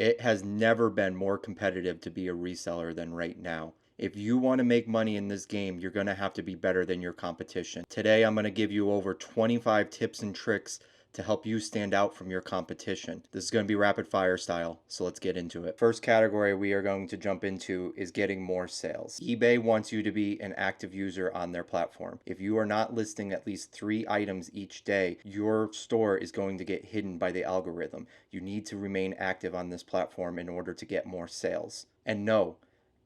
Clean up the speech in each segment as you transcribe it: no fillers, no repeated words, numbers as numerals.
It has never been more competitive to be a reseller than right now. If you want to make money in this game, you're going to have to be better than your competition. Today, I'm going to give you over 25 tips and tricks to help you stand out from your competition. This is going to be rapid fire style, so let's get into it. First category we are going to jump into is getting more sales. eBay wants you to be an active user on their platform. If you are not listing at least 3 items each day, your store is going to get hidden by the algorithm. You need to remain active on this platform in order to get more sales. And no,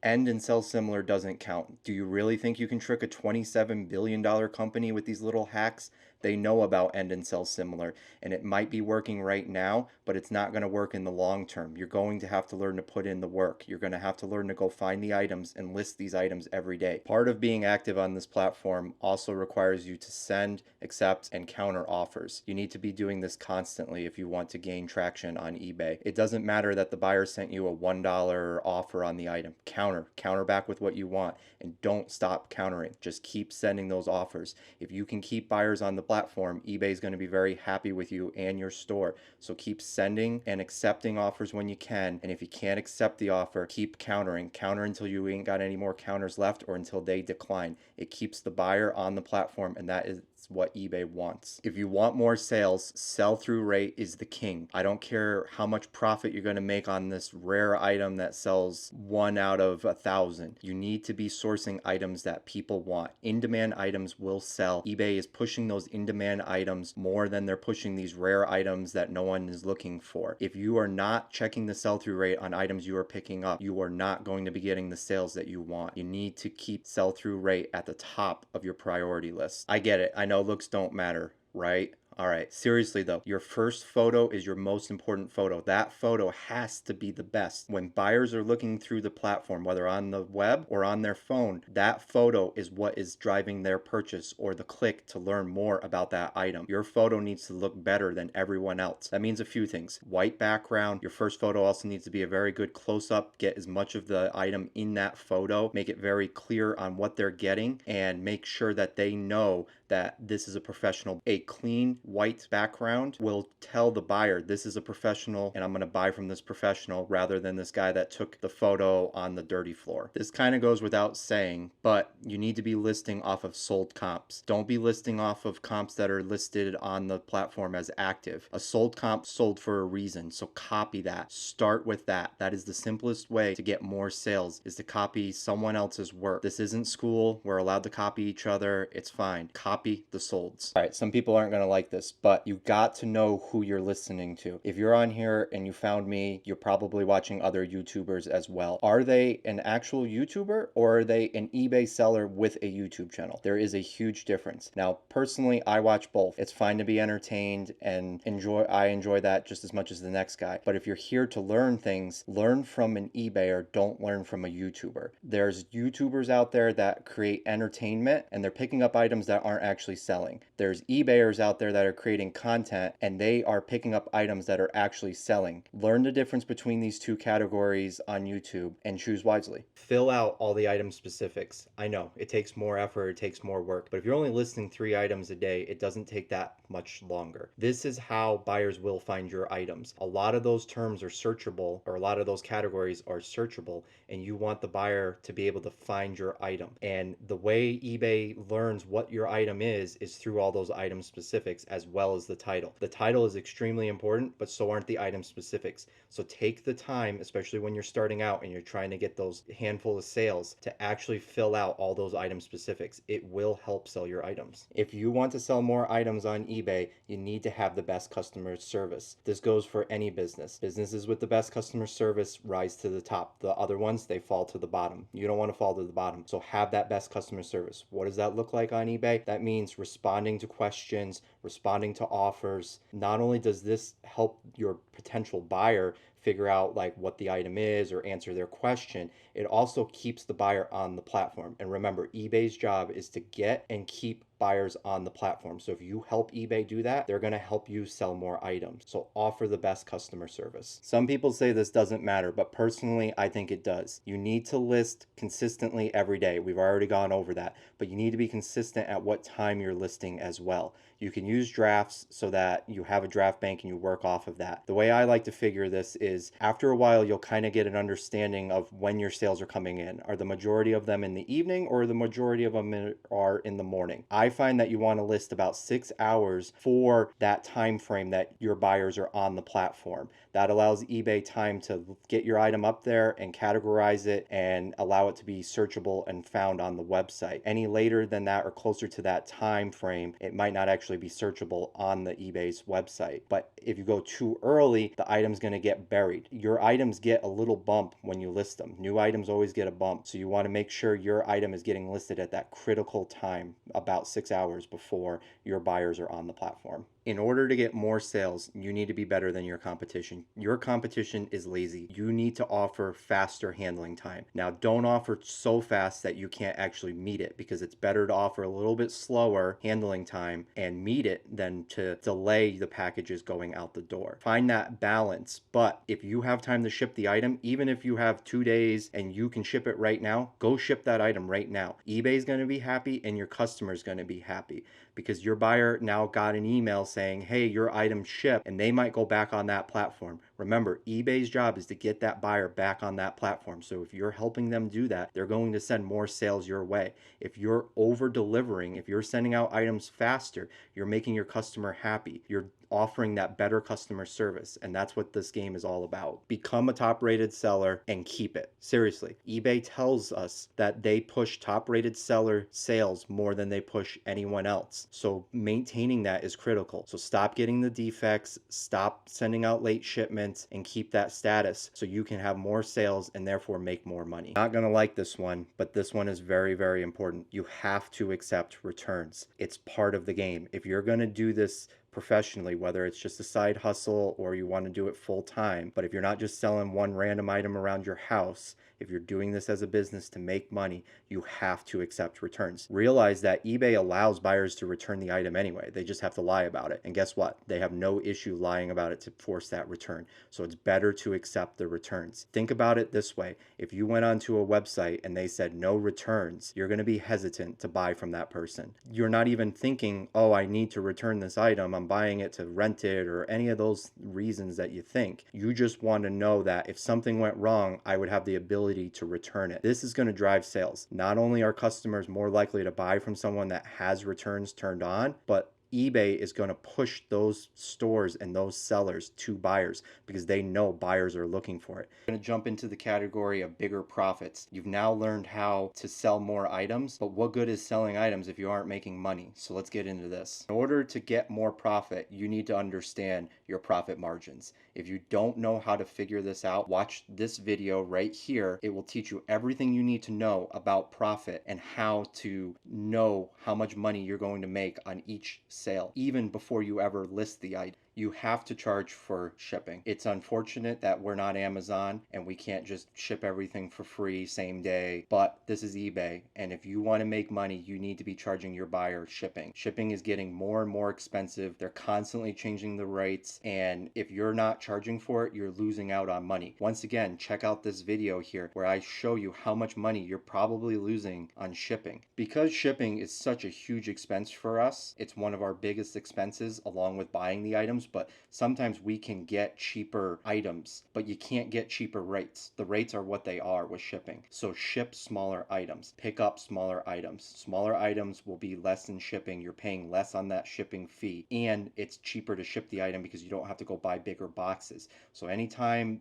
end and sell similar doesn't count. Do you really think you can trick a $27 billion company with these little hacks? They know about end and sell similar, and it might be working right now, but it's not going to work in the long term. You're going to have to learn to put in the work. You're going to have to learn to go find the items and list these items every day. Part of being active on this platform also requires you to send, accept, and counter offers. You need to be doing this constantly if you want to gain traction on eBay. It doesn't matter that the buyer sent you a $1 offer on the item. Counter back with what you want, and don't stop countering. Just keep sending those offers. If you can keep buyers on the platform, eBay is going to be very happy with you and your store. So keep sending and accepting offers when you can, and if you can't accept the offer, keep countering. Counter until you ain't got any more counters left or until they decline. It keeps the buyer on the platform, and that is what eBay wants. If you want more sales, sell-through rate is the king. I don't care how much profit you're going to make on this rare item that sells 1 out of 1,000. You need to be sourcing items that people want. In-demand items will sell. eBay is pushing those in-demand items more than they're pushing these rare items that no one is looking for. If you are not checking the sell-through rate on items you are picking up, you are not going to be getting the sales that you want. You need to keep sell-through rate at the top of your priority list. I get it. I know looks don't matter, right? All right, seriously though, your first photo is your most important photo. That photo has to be the best. When buyers are looking through the platform, whether on the web or on their phone, that photo is what is driving their purchase or the click to learn more about that item. Your photo needs to look better than everyone else. That means a few things. White background. Your first photo also needs to be a very good close-up. Get as much of the item in that photo. Make it very clear on what they're getting, and make sure that they know that this is a professional. A clean white background will tell the buyer this is a professional and I'm going to buy from this professional rather than this guy that took the photo on the dirty floor. This kind of goes without saying, but you need to be listing off of sold comps. Don't be listing off of comps that are listed on the platform as active. A sold comp sold for a reason, so copy that. Start with that. That is the simplest way to get more sales, is to copy someone else's work. This isn't school. We're allowed to copy each other. It's fine. Copy the solds. All right, some people aren't going to like this, but you got to know who you're listening to. If you're on here and you found me, you're probably watching other YouTubers as well. Are they an actual YouTuber or are they an eBay seller with a YouTube channel? There is a huge difference. Now, personally, I watch both. It's fine to be entertained and I enjoy that just as much as the next guy. But if you're here to learn things, learn from an eBayer, don't learn from a YouTuber. There's YouTubers out there that create entertainment and they're picking up items that aren't actually selling. There's eBayers out there that are creating content and they are picking up items that are actually selling. Learn the difference between these two categories on YouTube and choose wisely. Fill out all the item specifics. I know it takes more effort, it takes more work, but if you're only listing 3 items a day, it doesn't take that much longer. This is how buyers will find your items. A lot of those terms are searchable, or a lot of those categories are searchable, and you want the buyer to be able to find your item. And the way eBay learns what your item is through all those item specifics as well as the title. The title is extremely important, but so aren't the item specifics. So take the time, especially when you're starting out and you're trying to get those handful of sales, to actually fill out all those item specifics. It will help sell your items. If you want to sell more items on eBay, you need to have the best customer service. This goes for any business. Businesses with the best customer service rise to the top. The other ones, they fall to the bottom. You don't want to fall to the bottom. So have that best customer service. What does that look like on eBay? That means responding to questions, responding to offers. Not only does this help your potential buyer figure out like what the item is or answer their question, it also keeps the buyer on the platform. And remember, eBay's job is to get and keep buyers on the platform. So if you help eBay do that, they're going to help you sell more items. So offer the best customer service. Some people say this doesn't matter, but personally, I think it does. You need to list consistently every day. We've already gone over that, but you need to be consistent at what time you're listing as well. You can use drafts so that you have a draft bank and you work off of that. The way I like to figure this is after a while, you'll kind of get an understanding of when your sales are coming in. Are the majority of them in the evening or the majority of them are in the morning? I find that you want to list about 6 hours for that time frame that your buyers are on the platform. That allows eBay time to get your item up there and categorize it and allow it to be searchable and found on the website. Any later than that or closer to that time frame, it might not actually be searchable on the eBay's website. But if you go too early, the item's going to get buried. Your items get a little bump when you list them. New items always get a bump. So you want to make sure your item is getting listed at that critical time, about 6 hours before your buyers are on the platform. In order to get more sales, you need to be better than your competition. Your competition is lazy. You need to offer faster handling time. Now, don't offer so fast that you can't actually meet it, because it's better to offer a little bit slower handling time and meet it than to delay the packages going out the door. Find that balance. But if you have time to ship the item, even if you have 2 days and you can ship it right now, go ship that item right now. eBay's going to be happy and your customer's going to be happy, because your buyer now got an email saying, hey, your item shipped, and they might go back on that platform. Remember, eBay's job is to get that buyer back on that platform. So if you're helping them do that, they're going to send more sales your way. If you're over delivering, if you're sending out items faster, you're making your customer happy. You're offering that better customer service. And that's what this game is all about. Become a top rated seller and keep it. Seriously, eBay tells us that they push top rated seller sales more than they push anyone else. So maintaining that is critical. So stop getting the defects, stop sending out late shipments, and keep that status so you can have more sales and therefore make more money. Not gonna like this one, but this one is very, very important. You have to accept returns. It's part of the game. If you're gonna do this professionally, whether it's just a side hustle or you want to do it full time, but if you're not just selling one random item around your house, if you're doing this as a business to make money, you have to accept returns. Realize that eBay allows buyers to return the item anyway. They just have to lie about it. And guess what? They have no issue lying about it to force that return. So it's better to accept the returns. Think about it this way. If you went onto a website and they said no returns, you're going to be hesitant to buy from that person. You're not even thinking, oh, I need to return this item. I'm buying it to rent it, or any of those reasons that you think. You just want to know that if something went wrong, I would have the ability to return it. This is going to drive sales. Not only are customers more likely to buy from someone that has returns turned on, but eBay is going to push those stores and those sellers to buyers because they know buyers are looking for it. I'm going to jump into the category of bigger profits. You've now learned how to sell more items, but what good is selling items if you aren't making money? So let's get into this. In order to get more profit, you need to understand your profit margins. If you don't know how to figure this out, watch this video right here. It will teach you everything you need to know about profit and how to know how much money you're going to make on each sale, even before you ever list the item. You have to charge for shipping. It's unfortunate that we're not Amazon and we can't just ship everything for free same day, but this is eBay. And if you want to make money, you need to be charging your buyer shipping. Shipping is getting more and more expensive. They're constantly changing the rates. And if you're not charging for it, you're losing out on money. Once again, check out this video here where I show you how much money you're probably losing on shipping. Because shipping is such a huge expense for us, it's one of our biggest expenses along with buying the items. But sometimes we can get cheaper items, but you can't get cheaper rates. The rates are what they are with shipping. So ship smaller items, pick up smaller items. Smaller items will be less in shipping. You're paying less on that shipping fee, and it's cheaper to ship the item because you don't have to go buy bigger boxes. So anytime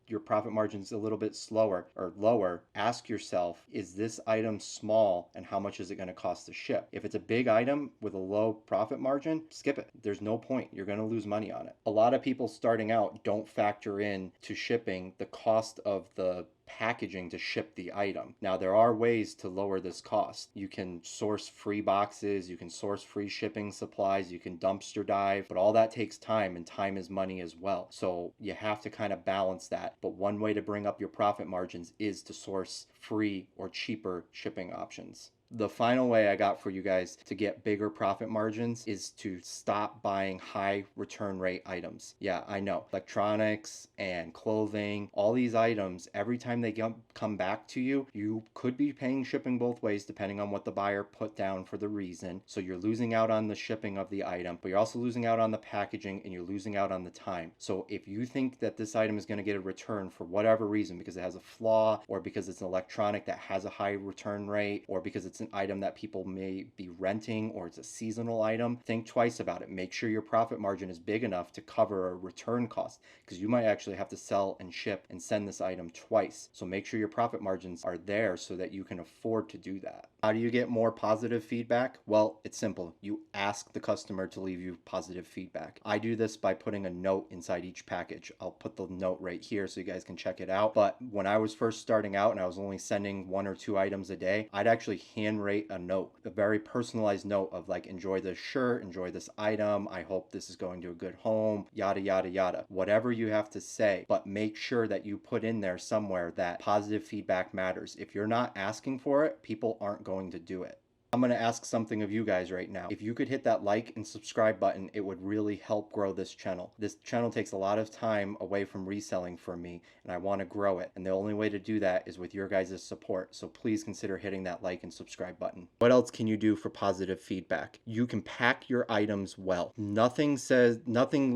your profit margin is a little bit slower or lower, ask yourself, is this item small and how much is it going to cost to ship? If it's a big item with a low profit margin, skip it. There's no point. You're going to lose money on it. A lot of people starting out don't factor in to shipping the cost of the packaging to ship the item. Now, there are ways to lower this cost. You can source free boxes, you can source free shipping supplies, you can dumpster dive, but all that takes time, and time is money as well. So you have to kind of balance that. But one way to bring up your profit margins is to source free or cheaper shipping options. The final way I got for you guys to get bigger profit margins is to stop buying high return rate items. Yeah, I know. Electronics and clothing, all these items, every time they come back to you, you could be paying shipping both ways depending on what the buyer put down for the reason. So you're losing out on the shipping of the item, but you're also losing out on the packaging and you're losing out on the time. So if you think that this item is going to get a return for whatever reason, because it has a flaw or because it's an electronic that has a high return rate or because it's an item that people may be renting or it's a seasonal item, think twice about it. Make sure your profit margin is big enough to cover a return cost because you might actually have to sell and ship and send this item twice. So make sure your profit margins are there so that you can afford to do that. How do you get more positive feedback? Well, it's simple. You ask the customer to leave you positive feedback. I do this by putting a note inside each package. I'll put the note right here so you guys can check it out. But when I was first starting out and I was only sending 1 or 2 items a day, I'd actually handwrite a note, a very personalized note of like, enjoy this shirt, enjoy this item, I hope this is going to a good home, yada, yada, yada. Whatever you have to say, but make sure that you put in there somewhere that positive feedback matters. If you're not asking for it, people aren't going to do it. I'm going to ask something of you guys right now. If you could hit that like and subscribe button, it would really help grow this channel. This channel takes a lot of time away from reselling for me, and I want to grow it. And the only way to do that is with your guys' support. So please consider hitting that like and subscribe button. What else can you do for positive feedback? You can pack your items well. Nothing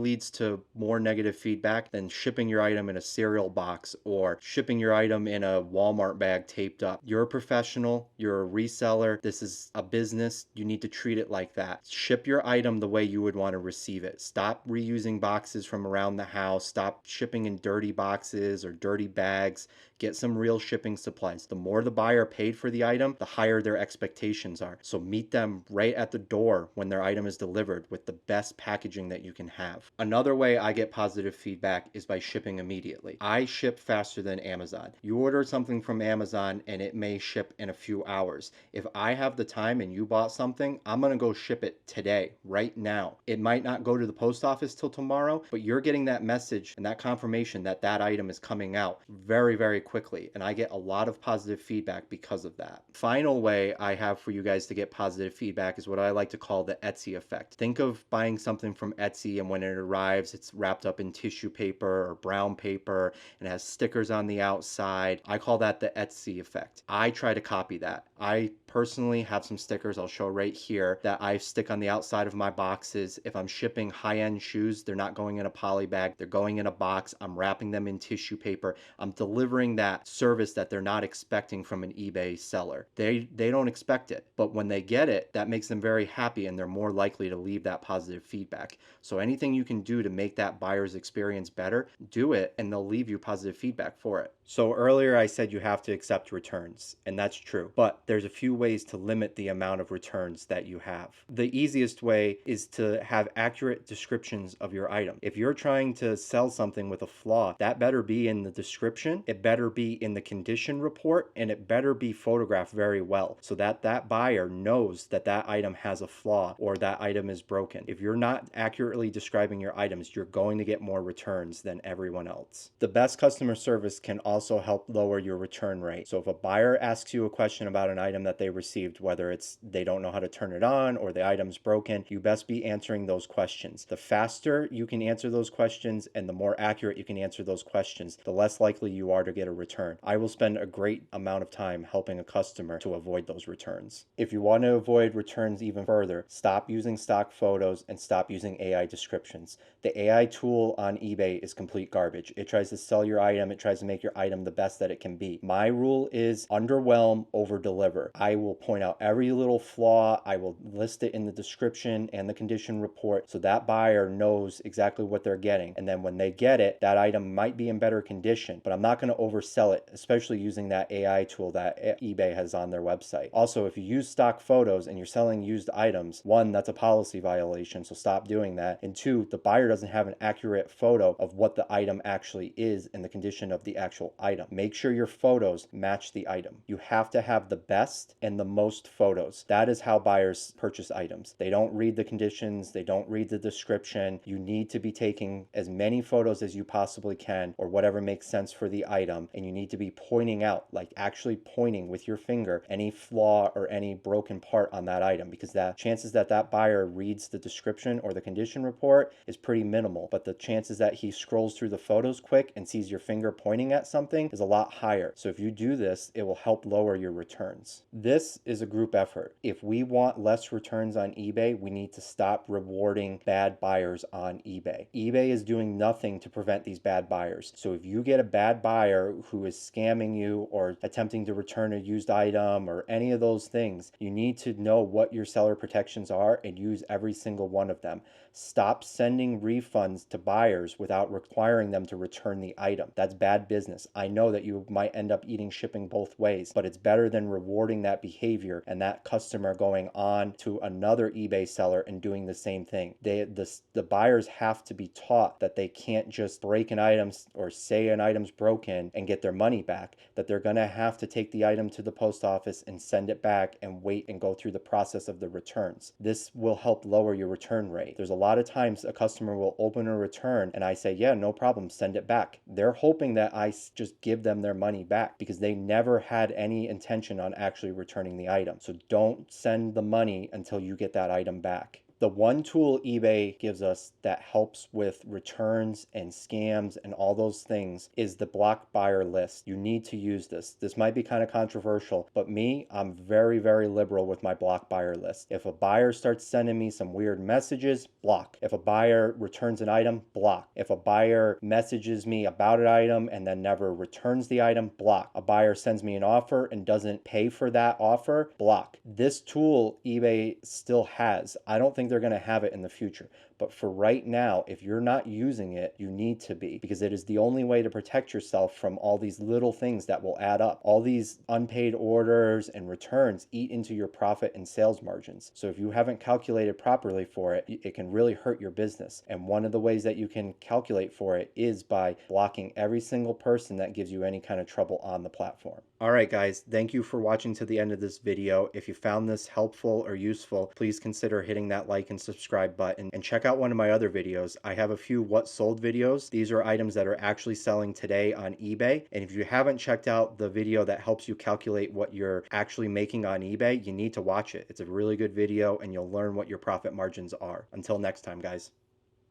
leads to more negative feedback than shipping your item in a cereal box or shipping your item in a Walmart bag taped up. You're a professional, you're a reseller. This is a business. You need to treat it like that. Ship your item the way you would want to receive it. Stop reusing boxes from around the house. Stop shipping in dirty boxes or dirty bags. Get some real shipping supplies. The more the buyer paid for the item, the higher their expectations are. So meet them right at the door when their item is delivered with the best packaging that you can have. Another way I get positive feedback is by shipping immediately. I ship faster than Amazon. You order something from Amazon and it may ship in a few hours. If I have the time and you bought something, I'm gonna go ship it today, right now. It might not go to the post office till tomorrow, but you're getting that message and that confirmation that that item is coming out very, very quickly. And I get a lot of positive feedback because of that. Final way I have for you guys to get positive feedback is what I like to call the Etsy effect. Think of buying something from Etsy and when it arrives, it's wrapped up in tissue paper or brown paper and it has stickers on the outside. I call that the Etsy effect. I try to copy that. I personally have some stickers I'll show right here that I stick on the outside of my boxes. If I'm shipping high-end shoes, they're not going in a poly bag, they're going in a box. I'm wrapping them in tissue paper. I'm delivering that service that they're not expecting from an eBay seller. They don't expect it, but when they get it, that makes them very happy and they're more likely to leave that positive feedback. So anything you can do to make that buyer's experience better, do it and they'll leave you positive feedback for it. So earlier I said you have to accept returns, and that's true, but there's a few ways to limit the amount of returns that you have. The easiest way is to have accurate descriptions of your item. If you're trying to sell something with a flaw, that better be in the description, it better be in the condition report, and it better be photographed very well so that that buyer knows that that item has a flaw or that item is broken. If you're not accurately describing your items, you're going to get more returns than everyone else. The best customer service can also help lower your return rate. So if a buyer asks you a question about an item that they received, whether it's they don't know how to turn it on or the item's broken, you best be answering those questions. The faster you can answer those questions and the more accurate you can answer those questions, the less likely you are to get a return. I will spend a great amount of time helping a customer to avoid those returns. If you want to avoid returns even further, stop using stock photos and stop using AI descriptions. The AI tool on eBay is complete garbage. It tries to sell your item, it tries to make your item the best that it can be. My rule is underwhelm, over deliver. I will point out every little flaw. I will list it in the description and the condition report so that buyer knows exactly what they're getting. And then when they get it, that item might be in better condition, but I'm not going to oversell it, especially using that AI tool that eBay has on their website. Also, if you use stock photos and you're selling used items, one, that's a policy violation, so stop doing that. And two, the buyer doesn't have an accurate photo of what the item actually is and the condition of the actual item. Make sure your photos match the item. You have to have the best and the most photos. That is how buyers purchase items. They don't read the conditions, they don't read the description. You need to be taking as many photos as you possibly can, or whatever makes sense for the item, and you need to be pointing out, like actually pointing with your finger, any flaw or any broken part on that item, because the chances that that buyer reads the description or the condition report is pretty minimal, but the chances that he scrolls through the photos quick and sees your finger pointing at something is a lot higher. So if you do this, it will help lower your returns. This is a group effort. If we want less returns on eBay, we need to stop rewarding bad buyers on eBay. eBay is doing nothing to prevent these bad buyers. So if you get a bad buyer who is scamming you or attempting to return a used item or any of those things, you need to know what your seller protections are and use every single one of them. Stop sending refunds to buyers without requiring them to return the item. That's bad business. I know that you might end up eating shipping both ways, but it's better than rewarding that behavior and that customer going on to another eBay seller and doing the same thing. The buyers have to be taught that they can't just break an item or say an item's broken and get their money back, that they're going to have to take the item to the post office and send it back and wait and go through the process of the returns. This will help lower your return rate. There's a lot of times a customer will open a return and I say, yeah, no problem, send it back. They're hoping that I just give them their money back because they never had any intention on actually returning the item. So don't send the money until you get that item back. The one tool eBay gives us that helps with returns and scams and all those things is the block buyer list. You need to use this. This might be kind of controversial, but I'm very, very liberal with my block buyer list. If a buyer starts sending me some weird messages, block. If a buyer returns an item, block. If a buyer messages me about an item and then never returns the item, block. A buyer sends me an offer and doesn't pay for that offer, block. This tool eBay still has. I don't think they're going to have it in the future. But for right now, if you're not using it, you need to be, because it is the only way to protect yourself from all these little things that will add up. All these unpaid orders and returns eat into your profit and sales margins. So if you haven't calculated properly for it, it can really hurt your business. And one of the ways that you can calculate for it is by blocking every single person that gives you any kind of trouble on the platform. All right, guys, thank you for watching to the end of this video. If you found this helpful or useful, please consider hitting that like and subscribe button and check out one of my other videos. I have a few what sold videos. These are items that are actually selling today on eBay. And if you haven't checked out the video that helps you calculate what you're actually making on eBay, you need to watch it. It's a really good video and you'll learn what your profit margins are. Until next time, guys.